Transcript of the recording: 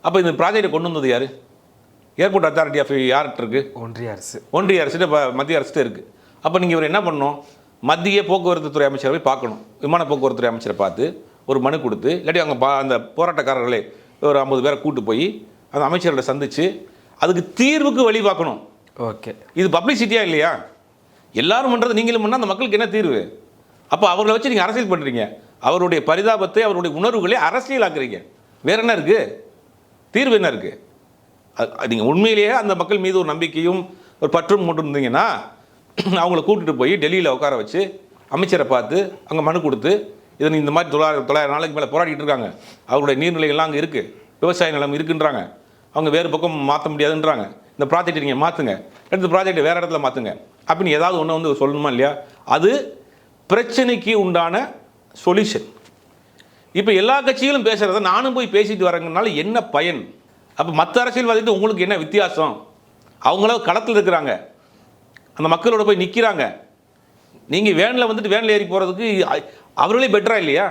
அப்போ இந்த ப்ராஜெக்டை கொண்டு வந்தது யார்? ஏர்போர்ட் அத்தாரிட்டி ஆஃப் யார்கிட்ட இருக்குது? ஒன்றிய அரசு இப்போ மத்திய அரசு இருக்குது. அப்போ நீங்கள் இவர் என்ன பண்ணணும்? மத்திய போக்குவரத்து துறை அமைச்சரை போய் பார்க்கணும். விமான போக்குவரத்து துறை அமைச்சரை பார்த்து ஒரு மனு கொடுத்து, இல்லாட்டி அங்கே அந்த போராட்டக்காரர்களே ஒரு 50 பேரை கூட்டு போய் அந்த அமைச்சர்களை சந்தித்து அதுக்கு தீர்வுக்கு வழி பார்க்கணும். ஓகே, இது பப்ளிசிட்டியாக இல்லையா? எல்லாரும் பண்ணுறது நீங்களும் பண்ணால் அந்த மக்களுக்கு என்ன தீர்வு? அப்போ அவர்களை வச்சு நீங்கள் அரசியல் பண்ணுறீங்க. அவருடைய பரிதாபத்தை, அவருடைய உணர்வுகளை அரசியலாக்குறீங்க. வேறு என்ன இருக்குது? தீர்வு என்ன இருக்குது? நீங்கள் உண்மையிலேயே அந்த மக்கள் மீது ஒரு நம்பிக்கையும் ஒரு பற்றும் கொண்டு இருந்தீங்கன்னா அவங்கள கூட்டிகிட்டு போய் டெல்லியில் உட்கார வச்சு அமைச்சரை பார்த்து அங்கே மனு கொடுத்து, இதை இந்த மாதிரி 900 நாளைக்கு மேலே போராடிட்டு இருக்காங்க, அவருடைய நீர்நிலைகள்லாம் அங்கே இருக்குது, விவசாய நிலம் இருக்குன்றாங்க, அவங்க வேறு பக்கம் மாற்ற முடியாதுன்றாங்க, இந்த ப்ராஜெக்டை நீங்கள் மாற்றுங்க, அடுத்த ப்ராஜெக்டை வேறு இடத்துல மாற்றுங்க அப்படின்னு ஏதாவது ஒன்று வந்து சொல்லணுமா இல்லையா? அது பிரச்சனைக்கு உண்டான சொல்யூஷன். இப்போ எல்லா கட்சிகளும் பேசுகிறத நானும் போய் பேசிட்டு வரங்கனால என்ன பயன்? அப்போ மற்ற அரசியல்வாதிட்டு உங்களுக்கு என்ன வித்தியாசம்? அவங்களும் களத்தில் இருக்கிறாங்க, அந்த மக்களோட போய் நிற்கிறாங்க. நீங்கள் வேனில் வந்துட்டு வேனில் ஏறி போகிறதுக்கு அவர்களே பெட்டரா இல்லையா?